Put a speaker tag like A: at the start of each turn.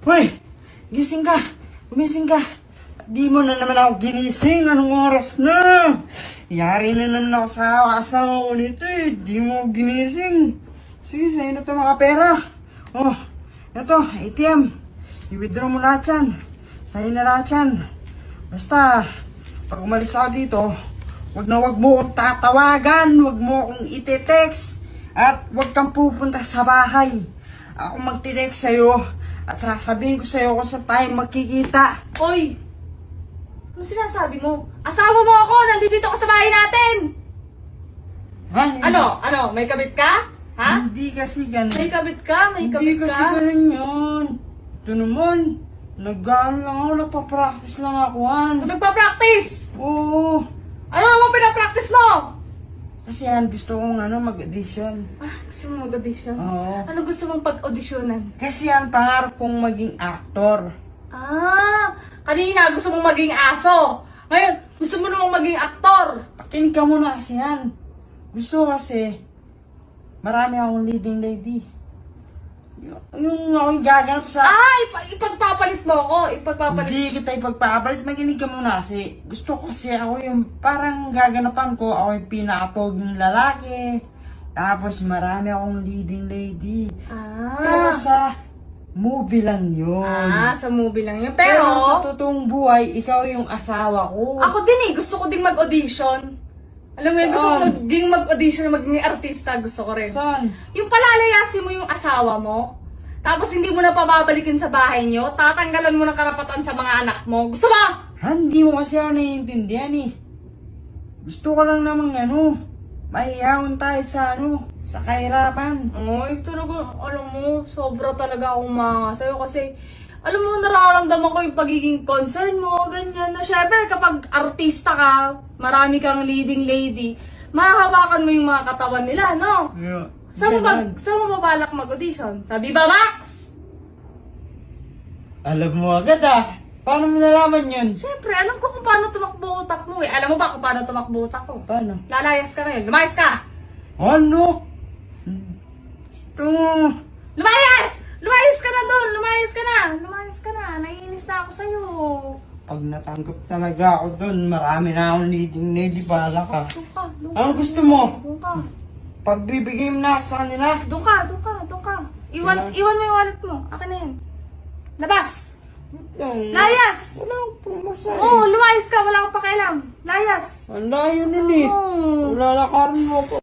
A: Hoy! Gising ka! Gumising ka! Di mo na naman ako ginising. Anong oras na? Yari na naman ako sa asawa ko nito eh. Di mo ginising. Sige, sa'yo na ito mga pera. Oh, ito, ATM. I-withdraw mo lahat yan. Sa'yo na lahat yan. Basta, pag umalis ako dito, wag mo akong tatawagan. Wag mo akong ite-text. At wag kang pupunta sa bahay. Ako magte-text sa'yo. At sasabihin ko sa'yo kung saan tayo magkikita.
B: Oy! Ano sinasabi mo? Asawa mo ako! Nandito ako sa bahay natin!
A: Ha?
B: Ano? May kabit ka? Ha?
A: Hindi kasi ganun.
B: May kabit ka? May
A: Hindi
B: kabit
A: kasi
B: ka?
A: ganun yun. Ito naman, nag-ano lang ako, nagpa-practice lang ako, Han.
B: Nagpa-practice!
A: Oo.
B: Ano naman pinapractice mo?
A: Kasi Han, gusto kong mag-audition.
B: Ah, gusto mo mag-audition?
A: Oo.
B: Ano gusto mong pag-auditionan?
A: Kasi Han, pangarap kong maging actor.
B: Ah, kanina gusto mong maging aso. Ngayon, gusto mo namang maging aktor.
A: Pakinig ka muna kasi Han. Gusto kasi, marami akong leading lady. Yung ako'y gaganap sa...
B: Ah, ipagpapalit mo ako. Ipagpapalit.
A: Hindi kita ipagpapalit, makinig ka muna kasi. Gusto ko kasi ako yung parang gaganapan ko, ako yung pinakapoging lalaki. Tapos marami akong leading lady. Pero
B: Ah,
A: sa movie lang yun.
B: sa movie lang yun.
A: Pero
B: Pero,
A: sa totoong buhay, ikaw yung asawa ko.
B: ako din gusto ko ding mag-audition. Alam mo yun, gusto ko
A: Saan?
B: mag-audition, maging artista, gusto ko rin.
A: Saan?
B: Yung palalayasin mo yung asawa mo, tapos hindi mo na pababalikin sa bahay nyo, tatanggalan mo ng karapatan sa mga anak mo. Gusto mo?
A: Hindi mo kasi ako naiintindihan eh. Gusto ko lang namang mahihawan tayo sa kahirapan.
B: Ay, talaga, alam mo, sobra talaga akong mga sa'yo kasi, alam mo, nararamdaman ko yung pagiging concern mo, ganyan. Na syempre, kapag artista ka, marami kang leading lady, mahahawakan mo yung mga katawan nila, no?
A: Yeah.
B: Saan
A: Ganun.
B: mo balak mag-audition? Sa Viva Max?
A: Alam mo agad ah. Paano mo nalaman yun?
B: Syempre, alam ko kung paano tumakbo utak mo eh. Alam mo ba kung paano tumakbo utak ko?
A: Paano?
B: Lalayas ka ngayon. Lumayas ka!
A: Ano? Ito.
B: Lumayas! Lumayas ka na doon! Lumayas ka na! Lumayas ka na! Naiinis na ako sa'yo.
A: Pag natanggap talaga ako doon, marami na akong leading lady, bahala ka.
B: Doon ka. Doon ka.
A: Ano gusto mo?
B: Doon ka.
A: Pagbibigay mo na ako sa kanila.
B: Doon ka. Doon ka. Doon ka. Iwan mo yung wallet mo. Akin na yan. Labas! Layas!
A: Wala akong pumasay.
B: Oo, lumayas ka. Wala akong pakialam. Layas!
A: Ang layo nun eh.
B: Oo.
A: Wala na karon mo ko.